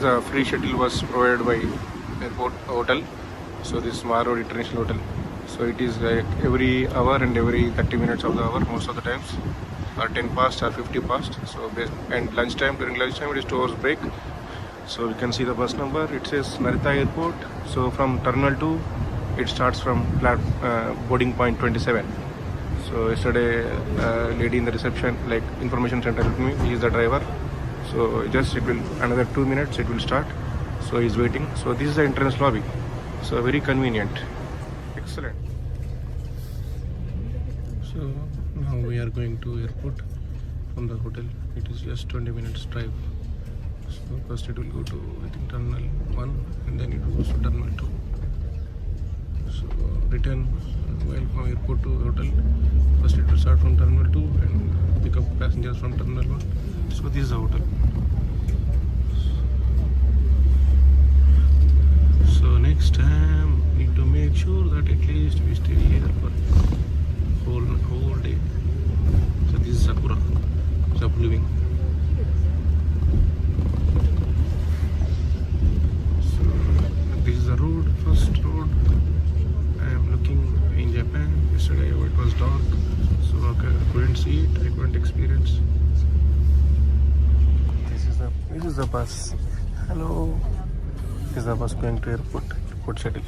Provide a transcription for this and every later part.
a free shuttle was provided by airport hotel. So this is Marod International Hotel. So it is like every hour and every 30 minutes of the hour most of the times, or 10 past or 50 past. So and lunchtime, during lunchtime it is 2 hours break. So you can see the bus number. It says Narita Airport. So from Terminal 2 it starts from boarding point 27. So yesterday lady in the reception, like information center with me, he is the driver. So just it will another 2 minutes it will start. So he is waiting. So this is the entrance lobby. So very convenient. Excellent. So now we are going to airport from the hotel. It is just 20 minutes drive. So first it will go to, I think, Terminal 1 and then it goes to Terminal 2. So return while from airport to hotel. First it will start from Terminal 2 and pick up passengers from Terminal 1. So this is the hotel. So next time need to make sure that at least we stay here for whole day. So this is Sakura, Sub Living. So this is the road, first road. I am looking in Japan. Yesterday it was dark, so I couldn't see it. I couldn't experience. This is the bus. Hello. This is the bus going to airport shuttle.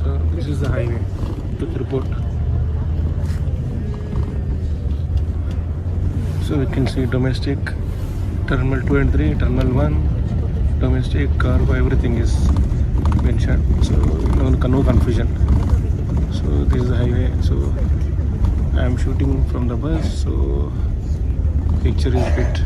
So this is the highway to the airport. So we can see domestic, Terminal 2 and 3, Terminal 1, domestic, cargo, everything is mentioned. So no confusion. So this is the highway. So I am shooting from the bus. So picture is bit.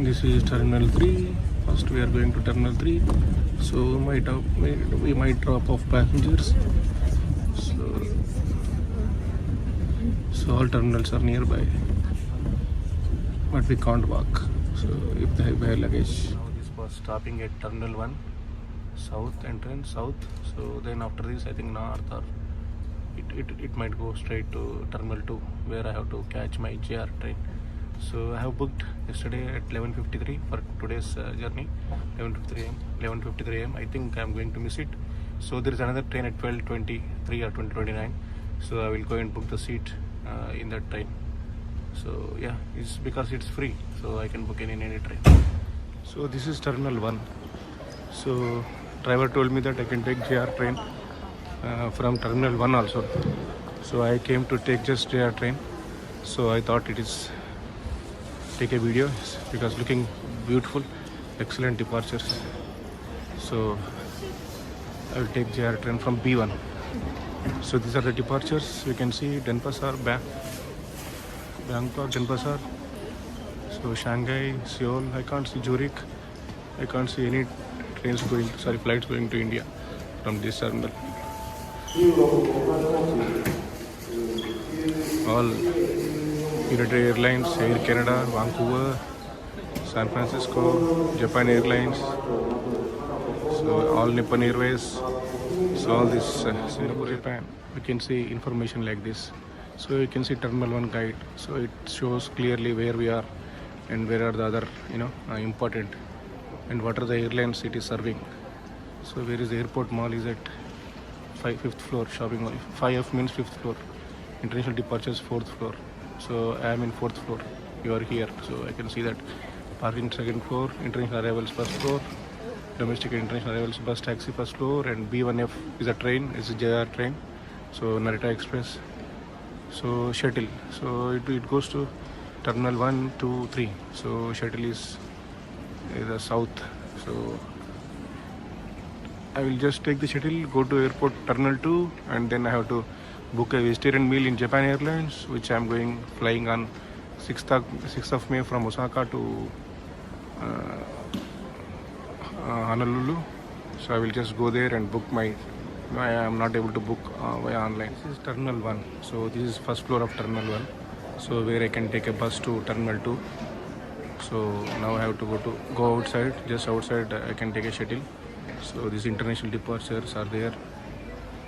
This is Terminal 3. First we are going to Terminal 3. So we might drop off passengers. So all terminals are nearby, but we can't walk. So if they have luggage. Now this was stopping at Terminal 1, south entrance, south. So then after this, I think north, or it might go straight to Terminal 2, where I have to catch my JR train. So I have booked yesterday at 11:53 for today's journey, 11:53 am. I think I am going to miss it. So there is another train at 12:23 or 20:29. So I will go and book the seat in that train. So yeah, it's because it's free, so I can book in any train. So this is Terminal 1. So driver told me that I can take JR train from Terminal 1 also. So I came to take just JR train. So I thought it is take a video because looking beautiful, excellent departures. So I will take JR train from B1. So these are the departures. You can see Denpasar, Bangkok, Denpasar. So Shanghai, Seoul. I can't see Zurich. I can't see any flights going to India from this terminal. All United Airlines, Air Canada, Vancouver, San Francisco, Japan Airlines, so all Nippon Airways, so all this Singapore, Japan. We can see information like this. So you can see Terminal 1 guide. So it shows clearly where we are and where are the other, important, and what are the airlines it is serving. So where is the airport mall is at 5th floor, shopping mall. 5F means 5th floor. International departures 4th floor. So I am in 4th floor. You are here, so I can see that. Parking 2nd floor, international arrivals 1st floor, domestic and international arrivals bus taxi 1st floor, and B1F is a train, it's a JR train. So Narita Express. So shuttle. So it goes to terminal 1, 2, 3. So shuttle is the south. So I will just take the shuttle, go to airport terminal 2, and then I have to book a vegetarian meal in Japan Airlines, which I am flying on 6th of May from Osaka to Honolulu. So I will just go there and book my. I am not able to book via online. This is Terminal 1. So this is first floor of Terminal 1. So where I can take a bus to Terminal 2. So now I have to go outside. Just outside I can take a shuttle. So these international departures are there.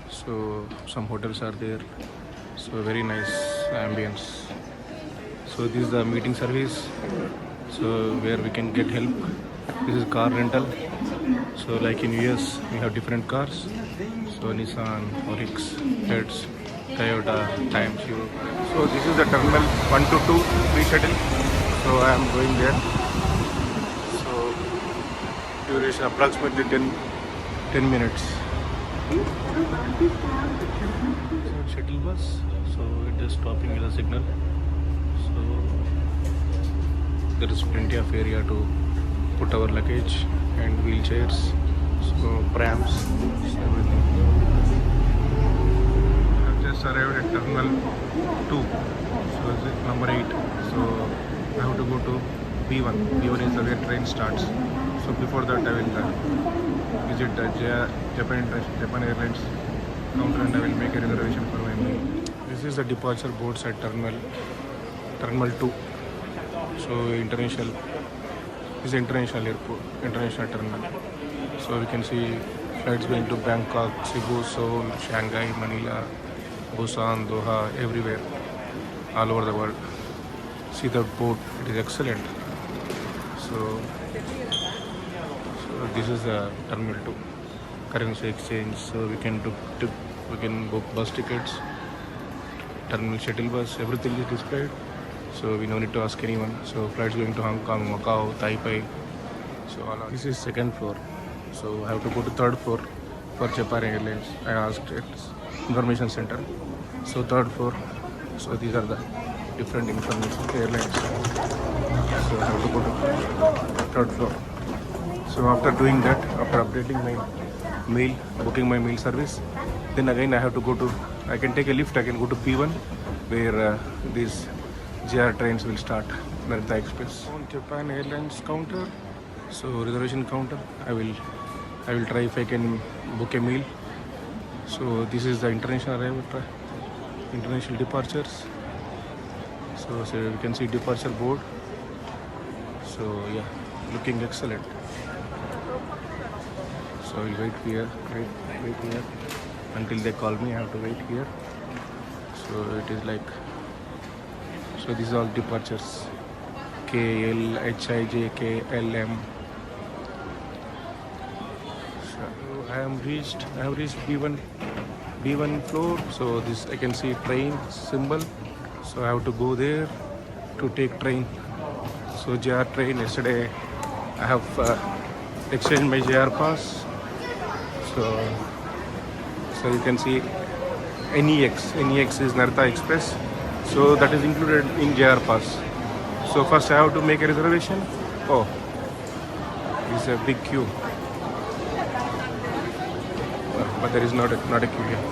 So some hotels are there. So very nice ambience. So this is the meeting service. So where we can get help. This is car rental. So like in US we have different cars. So Nissan, Oryx, Hertz, Toyota, Times. So this is the terminal 1 to 2 free shuttle. So I am going there. So duration approximately 10 minutes. So shuttle bus. So it is stopping with a signal. So there is plenty of area to put our luggage and wheelchairs. So prams, everything. I've just arrived at terminal 2. So this is number 8. So I have to go to B1. B1 is where train starts. So before that I will visit the Japan Airlines counter and I will make a reservation for my meal. This is the departure boards at terminal 2. So this is international airport, international terminal. So we can see flights going to Bangkok, Cebu, Seoul, Shanghai, Manila, Busan, Doha, everywhere, all over the world. See the boat, it is excellent. So this is terminal 2, currency exchange. So we can book bus tickets, terminal shuttle bus, everything is displayed. So we no need to ask anyone. So flights going to Hong Kong, Macau, Taipei. So this is second floor. So I have to go to third floor for Japan Airlines. I asked its information center. So third floor. So these are the different information airlines. So I have to go to third floor. So after doing that, after updating my meal, booking my meal service, then again I can take a lift. I can go to P1 where these JR trains will start, Narita Express. On Japan Airlines counter, so reservation counter, I will try if I can book a meal. So this is the international departures. So you can see departure board. So yeah, looking excellent. So I will wait here until they call me. I have to wait here. So it is like. So these are all departures. KL, HIJ, KLM. So I have reached B1 floor. So this I can see train symbol. So I have to go there to take train. So JR train. Yesterday I have exchanged my JR pass. So you can see NEX is Narita Express. So that is included in JR Pass. So first I have to make a reservation. Oh, it's a big queue. But there is not a queue here.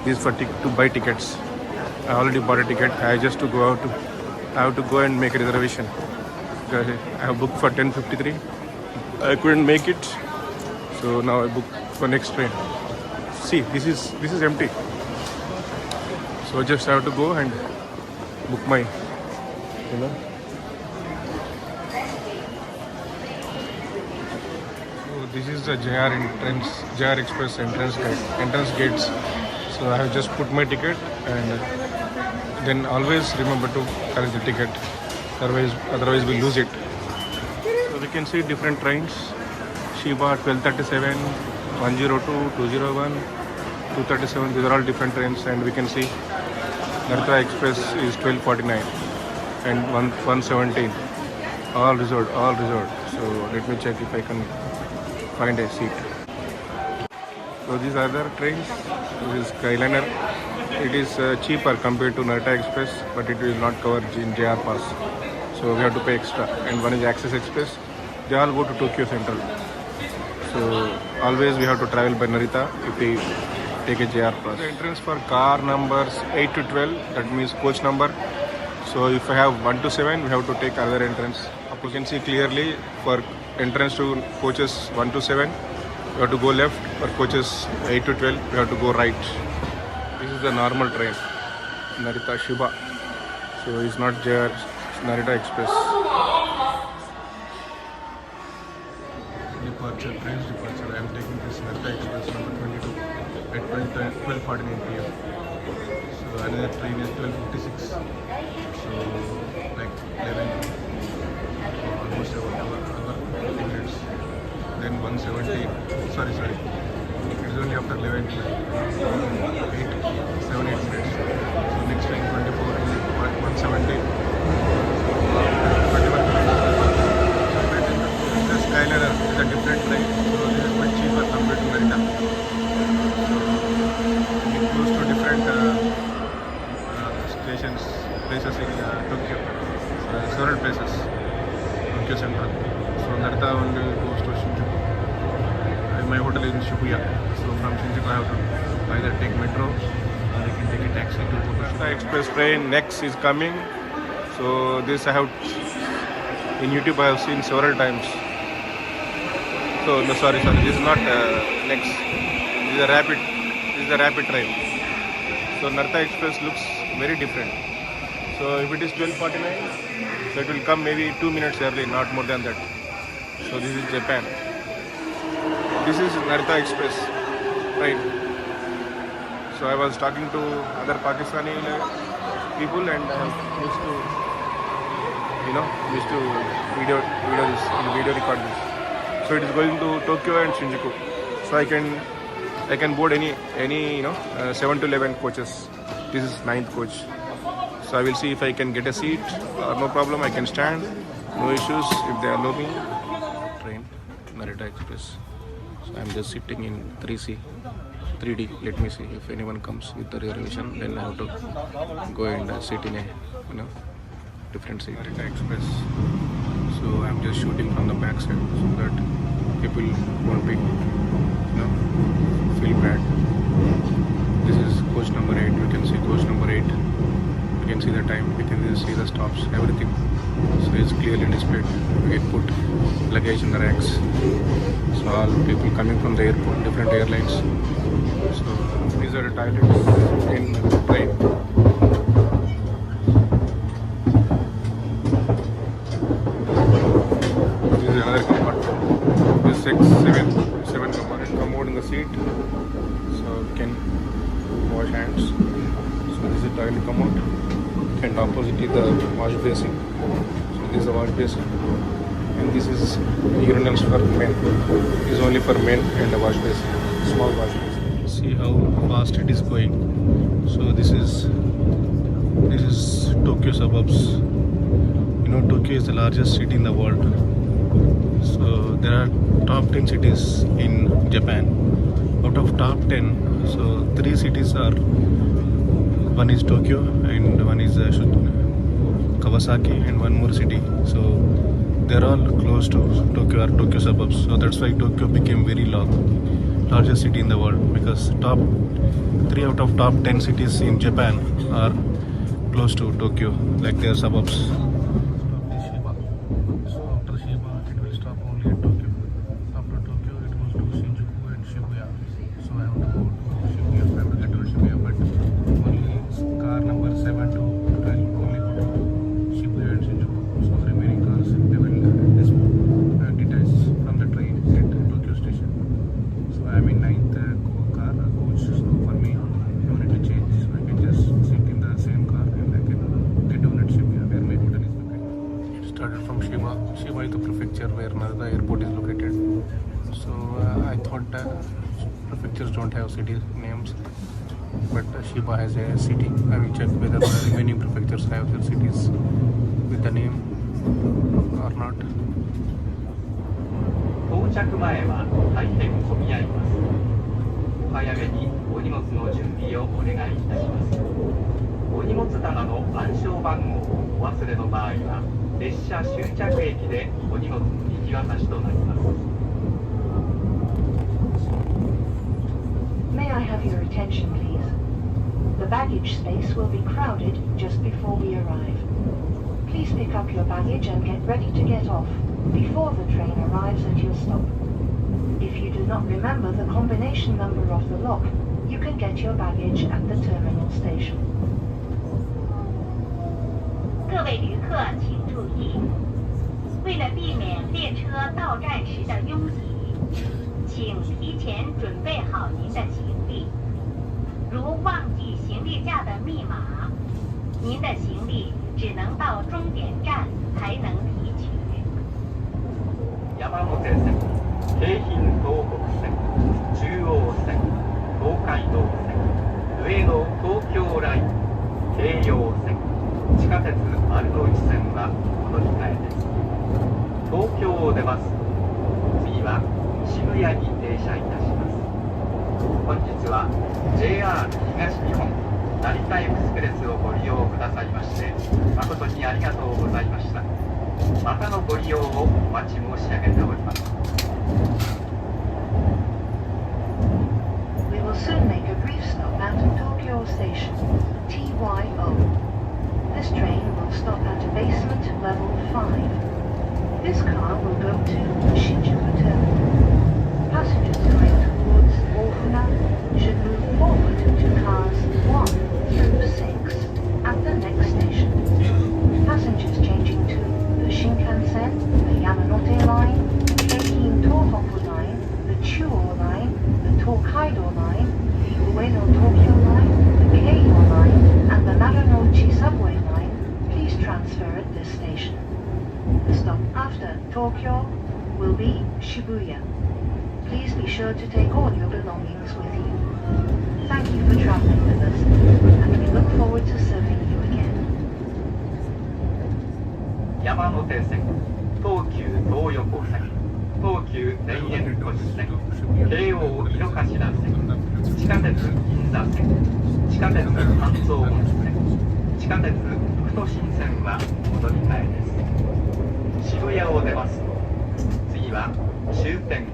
This is for to buy tickets. I already bought a ticket. I have to go and make a reservation. I have booked for 10:53. I couldn't make it. So now I book for next train. See, this is empty. So just have to go and book my, So this is the JR Express entrance gates. So I have just put my ticket and then always remember to carry the ticket. Otherwise we lose it. So we can see different trains. Shiba 1237, 102, 201, 237. These are all different trains, and we can see Narita Express is 1249 and 117. All reserved. So let me check if I can find a seat. So these are the trains. This is Skyliner it is cheaper compared to Narita Express, but it will not cover in JR Pass. So we have to pay extra. And one is Access Express. They all go to Tokyo Central. So always we have to travel by Narita if we take a JR Pass. The entrance for car numbers 8 to 12, that means coach number. So if I have 1 to 7, we have to take another entrance. You can see clearly for entrance to coaches 1 to 7, we have to go left. For coaches 8 to 12, we have to go right. This is the normal train, Narita Shiba. So it's not JR, it's Narita Express. Departure, train's departure. I am taking this Narita Express number 22 at 12:49 p.m. So another train is 12:56. So like 11, almost another 50 minutes. Then 1:17. Sorry. It is only after 11, 8, 7, 8 minutes. So next train 24 is 1:17. 21 minutes. The Skyliner is a different train, so this is much cheaper compared to Narita. So it goes to different stations, places in Tokyo, several places, Tokyo Central. So Narita only goes to Shinjuku. My hotel is in Shibuya, so from Shinjuku I have to either take metro or I can take a taxi to Narita Express train. Next is coming. So this I have in YouTube I have seen several times. So no, sorry. This is not next. This is a rapid train. So Narita Express looks very different. So if it is 12:49, so it will come maybe 2 minutes early, not more than that. So this is Japan. This is Narita Express, right? So I was talking to other Pakistani people and used to video record this. So it is going to Tokyo and Shinjuku. So I can board any 7 to 11 coaches. This is 9th coach. So I will see if I can get a seat or no problem. I can stand, no issues if they allow me. Train, Narita Express. So I'm just sitting in 3D. Let me see if anyone comes with the reservation. Then I have to go and sit in a different seat. Narita Express. So I'm just shooting from the back side so that people won't be feel bad. This is coach number 8. You can see coach number 8. You can see the time. You can see the stops. Everything. So it's clearly displayed. We put luggage in the racks. So all people coming from the airport, different airlines. So these are the toilets in the train. This is another compartment. This 7 compartment. Commode in the seat. So you can wash hands. So this is the toilet commode. And opposite is the wash basin. So this is the wash basin. And this is urinals for men. This is only for men and the wash basin. Small wash basin. See how fast it is going. So this is Tokyo suburbs. Tokyo is the largest city in the world. So there are top 10 cities in Japan. Out of top 10, so 3 cities are, one is Tokyo and one is Kawasaki and one more city. So they're all close to Tokyo or Tokyo suburbs. So that's why Tokyo became very largest city in the world, because 3 out of top 10 cities in Japan are close to Tokyo, like their suburbs. So after Shiba, it will stop only at Tokyo. After Tokyo, it goes to Shinjuku and Shibuya. So I have to go to Shibuya. I have to get to Shibuya, but only car number 7 to 12 only go to Shibuya and Shinjuku. So remaining cars, they will detach from the train at Tokyo station. So I am in 9th coach. So for me, no need to change. So I can just sit in the same car and I can get down at Shibuya where my hotel is located. It started from Shiba. Shiba is the prefecture where Narita airport is located. So I thought prefectures don't have city names, but Shiba has a city. I will check whether the remaining prefectures have their cities with the name or not. 到着前は大変混み合います。早めにお荷の準備をお願いいたします。お荷物棚の暗証番号をお忘れの場合は、列車終着駅でお荷物の引き渡しとなります。May I have your attention, please? The baggage space will be crowded just before we arrive. Please pick up your baggage and get ready to get off before the train arrives at your stop. If you do not remember the combination number of the lock, you can get your baggage at the terminal station. 各位旅客请注意，为了避免列车到站时的拥挤，请提前准备好您的行李。如忘记行李架的密码，您的行李只能到终点站才能提取。山手線、京浜東北線、中央線、東海道線、上野東京ライン、京葉線、地下鉄丸ノ内線はお乗り換えです。東京を出ますと、次は渋谷に停車いたします。本日は JR 東日本成田エクスプレスをご利用くださいまして誠にありがとうございました。またのご利用をお待ち申し上げております。We will soon make a brief stop at Tokyo Station, TYO. This train will stop at basement level 5. This car will go to Shinjuku Terminal. Passengers going towards Ofuna should move forward to cars 1 through 6 at the next station. Passengers changing to the Shinkansen, the Yamanote Line, the Keihin Tohoku Line, the Chuo Line, the Tokaido Line, the Ueno Tokyo Line, the Keio Line, and the Marunouchi Subway Line, please transfer at this station. The stop after Tokyo will be Shibuya. Please be sure to take all your belongings with you. Thank you for traveling with us, and we look forward to serving you again. 山手線、東急東横線、東急田園都市線、京王井の頭線、地下鉄銀座線、地下鉄半蔵門線、地下鉄副都心線はお乗り換えです。渋谷を出ますと、次は終点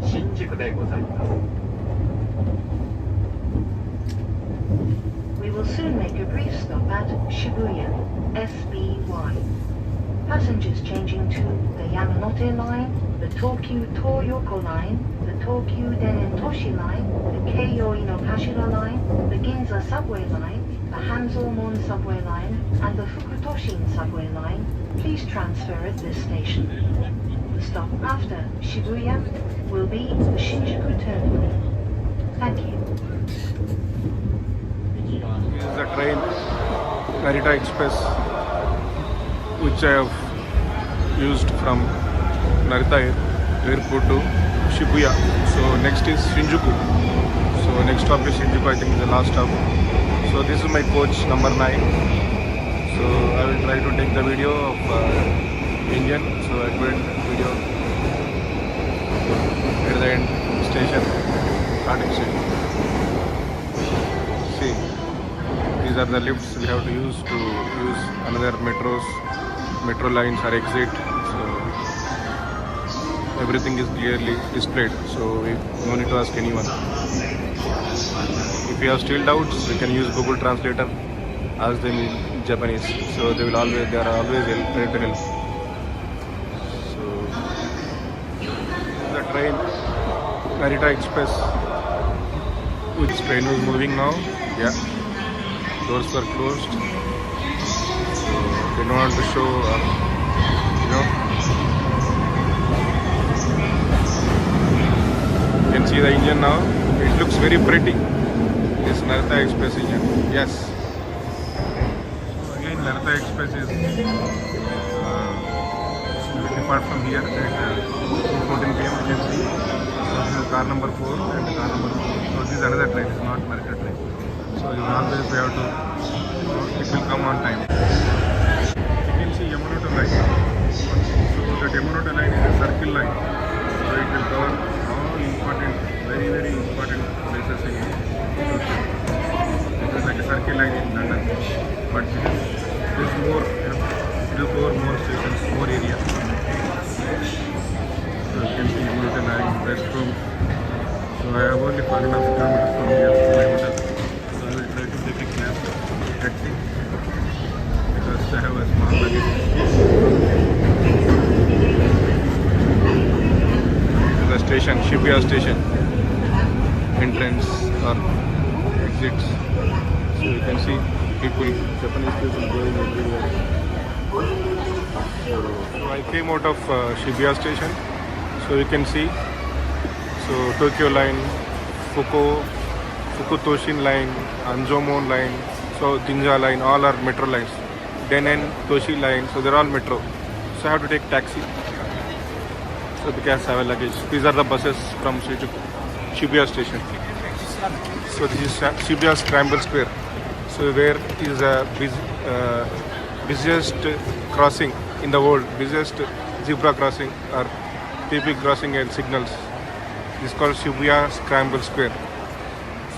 新宿でございます。We will soon make a brief stop at Shibuya, SBY. Passengers changing to the Yamanote Line, the Tokyu Toyoko Line, the Tokyu Denentoshi Line, the Keio Inokashira Line, the Ginza Subway Line, the Hanzomon Subway Line, and the Fukutoshin Subway Line, please transfer at this station. The stop after Shibuya will be the Shinjuku Terminal. Thank you. This is the train, Narita Express, which I have used from Narita Airport to Shibuya. So next is Shinjuku. So next stop is Shinjuku, I think is the last stop. So this is my coach number 9. So I will try to take the video of engine. So I put video at the end station, starting station. See, these are the lifts we have to use another metro lines or exit. So everything is clearly displayed, so we no need to ask anyone. If you have still doubts, we can use Google Translator, ask them in Japanese, so they are always ready to help. So the train, Narita Express, which train was moving now. Yeah, doors were closed, so they don't want to show you can see the engine now. It looks very pretty. This Narita Express engine. Yes. So again, Narita Express is depart from here at 2:14 p.m. You can see. So this is car number 4 and car number 4. So this is another train. It's not Narita train. So you always have to. It will come on time. You can see Yamanote line. So the Yamanote line is a circle line. So it will cover all important, very important places in more, it will cover more stations, more area. So you can see Hilton having restroom. So I have only 4.5 kilometers from here to my hotel. So I will try to take a cab, taxi, because I have a small luggage. This is the station, Shibuya station. Entrance or exits. So you can see people, Japanese people going everywhere. So I came out of Shibuya station. So you can see. So Tokyo line, Fukutoshin line, Anzomon line, so Jinja line, all are metro lines. Denen, Toshi line, so they're all metro. So I have to take taxi. So because I have a luggage. These are the buses from Shibuya station. So this is Shibuya Scramble Square. So where is a busiest crossing in the world, busiest zebra crossing or people crossing and signals. This is called Shibuya Scramble Square.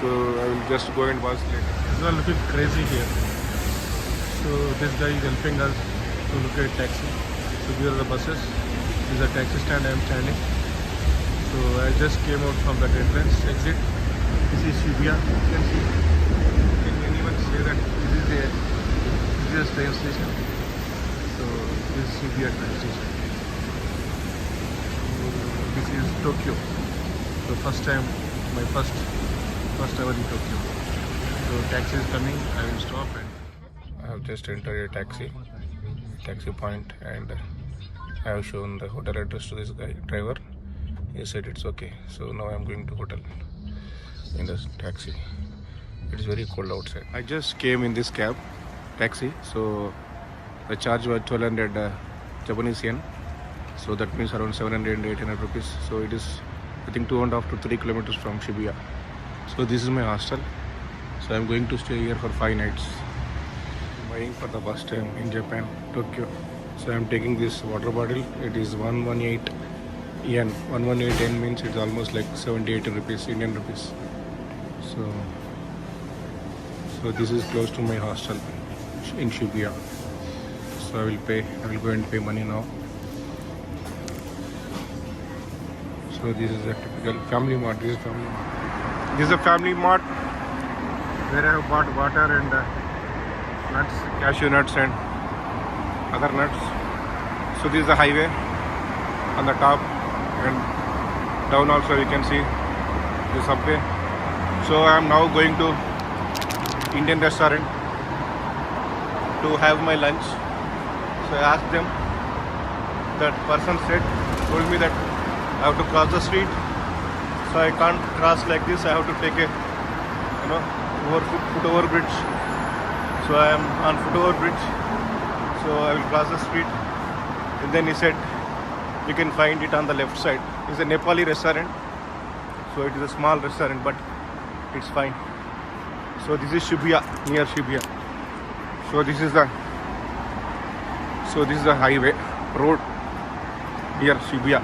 So I will just go and watch later. It's all looking crazy here. So this guy is helping us to look at taxi. So these are the buses. This is a taxi stand I am standing. So I just came out from that entrance exit. This is Shibuya. You can see. Can anyone say that this is a train station? So this is Shibuya train station. This is Tokyo. So first time, my first ever in Tokyo. So taxi is coming. I will stop and I have just entered a taxi point, and I have shown the hotel address to this guy driver. He said it's okay. So now I am going to hotel in this taxi. It is very cold outside. I just came in this cab taxi. So the charge was 1200 Japanese yen. So that means around 700 800 rupees. So it is, I think, 2.5 to 3 kilometers from Shibuya. So this is my hostel. So I am going to stay here for 5 nights. I'm waiting for the bus time in Japan, Tokyo. So I am taking this water bottle. It is 118 yen. 118 yen means it's almost like 70-80 rupees, Indian rupees. So this is close to my hostel in Shibuya. So I will go and pay money now. So this is a typical family mart. This is a family mart where I have bought water and nuts, cashew nuts and other nuts. So this is the highway on the top, and down also you can see the subway. So I am now going to Indian restaurant to have my lunch. So I asked them. That person told me that I have to cross the street. So I can't cross like this. I have to take a foot over bridge. So I am on foot over bridge. So I will cross the street. And then he said, you can find it on the left side. It's a Nepali restaurant. So it is a small restaurant, but it's fine. So this is Shibuya, near Shibuya. So this is the highway road near Shibuya.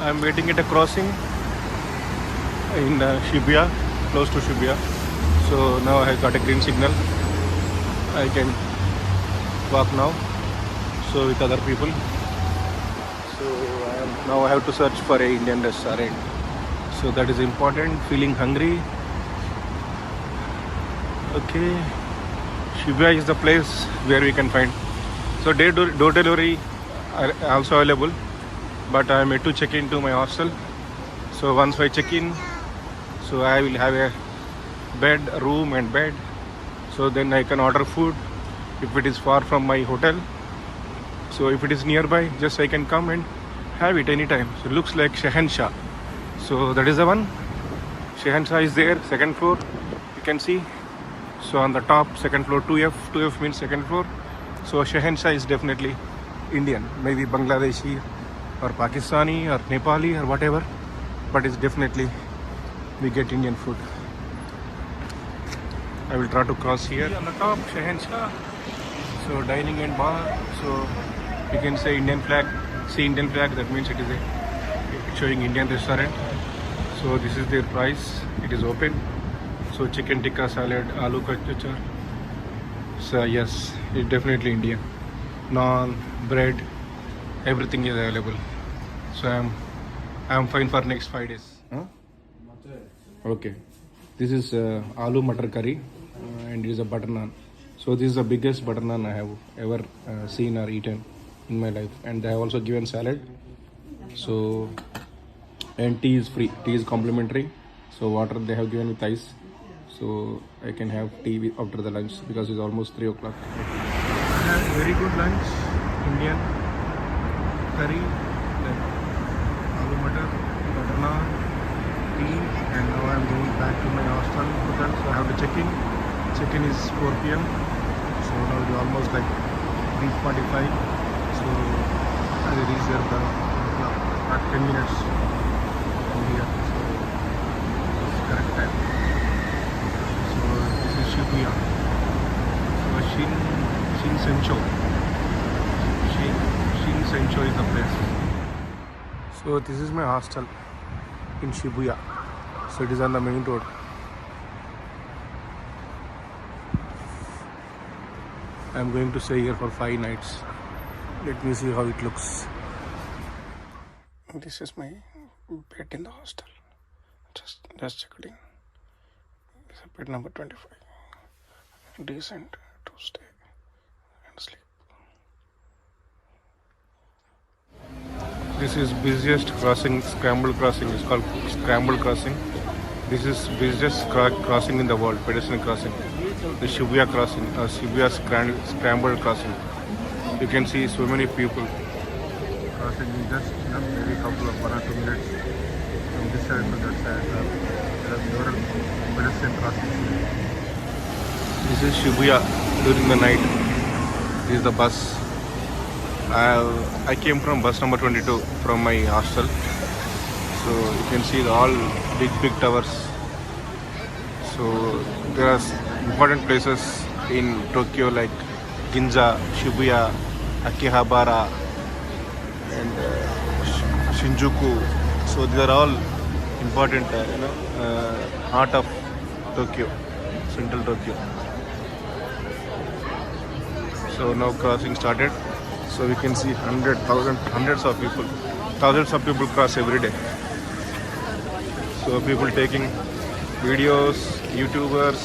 I am waiting at a crossing in Shibuya, close to Shibuya. So now I got a green signal. I can walk now. So with other people. So now I have to search for a Indian restaurant. So that is important. Feeling hungry. Okay. Shibuya is the place where we can find. So door delivery are also available. But I am yet to check into my hostel. So once I check in, so I will have a room and bed. So then I can order food if it is far from my hotel. So if it is nearby, just I can come and have it anytime. So it looks like Shehenshah. So that is the one. Shehenshah is there, second floor. You can see. So on the top, second floor, 2F. 2F means second floor. So Shehenshah is definitely Indian, maybe Bangladeshi or Pakistani or Nepali or whatever, but it's definitely we get Indian food. I will try to cross here on the top, Shehenshah. So dining and bar. So you can say Indian flag. See Indian flag. That means it is showing Indian restaurant. So this is their price. It is open. So chicken tikka salad, aloo kachar. So yes, it's definitely Indian. Naan, bread, everything is available. So I'm fine for next 5 days. Huh? Okay. This is aloo matar curry and it is a butter naan. So this is the biggest butter naan I have ever seen or eaten in my life. And they have also given salad. So, and tea is free. Tea is complimentary. So water they have given with ice. So I can have tea after the lunch because it's almost 3 o'clock. I had very good lunch. Indian curry, then aloo matar, butter naan, tea, and now I'm going back to my hotel. So I have to check in. Check-in is 4 p.m. So now it's almost like 3:45. So I will reach there at 10 minutes from here. So it's correct time. So this is Shibuya. So Shin Sencho. Shin Sencho is the place. So this is my hostel in Shibuya. So it is on the main road. I am going to stay here for 5 nights. Let me see how it looks. This is my bed in the hostel. Just checked in. This is bed number 25. Decent to stay and sleep. This is busiest crossing, scramble crossing. It's called scramble crossing. This is busiest crossing in the world, pedestrian crossing. The Shibuya crossing, Shibuya scramble crossing. You can see so many people crossing in just maybe couple of 1 or 2 minutes from this side to that side. There are several pedestrian crossings. This is Shibuya during the night. This is the bus. I came from bus number 22 from my hostel. So you can see all big towers. So there are important places in Tokyo like Ginza, Shibuya, Akihabara and Shinjuku. So these are all important heart of Tokyo, central Tokyo. So now crossing started. So we can see hundreds of people, thousands of people cross every day. So people taking videos, YouTubers.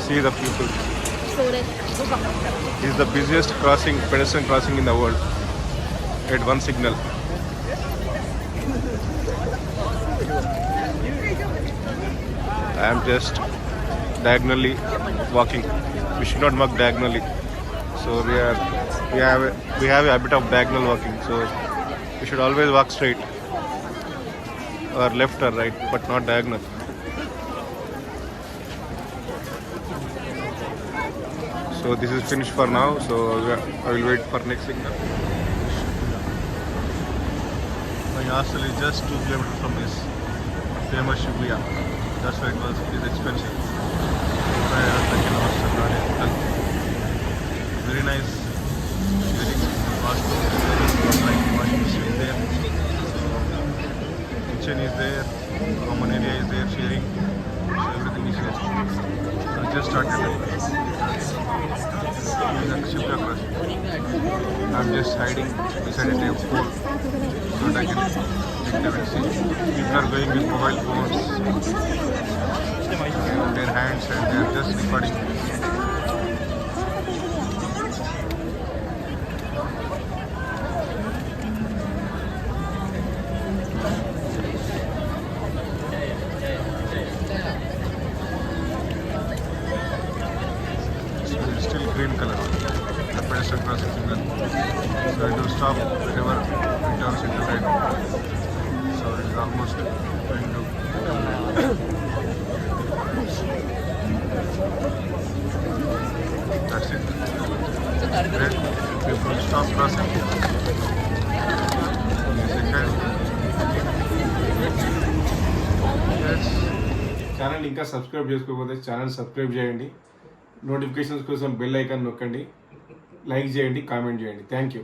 See the people. This is the busiest crossing, pedestrian crossing in the world at one signal. I am just diagonally walking. We should not walk diagonally. So we have a habit of diagonal walking. So we should always walk straight or left or right, but not diagonal. So this is finished for now. So I will wait for next signal. My hostel is just 2 kilometers from this famous Shibuya. That's why it is expensive. Very nice. Washing machine is there. Kitchen is there. Common area is there. Sharing. So everything is here. So I just started. Shibuya crossing. I'm just hiding beside a pole so that I can check them and see. People are going with mobile phones in their hands and they are just recording. It's still green color, the pedestrian crossing signal. So it will stop whenever it turns into red. So it is almost going to. That's it. Red. People stop crossing. Channel ఇంకా subscribe చేసుకోకపోతే channel subscribe చేయండి, notifications కోసం bell icon నొక్కండి, like చేయండి, comment చేయండి. Thank you.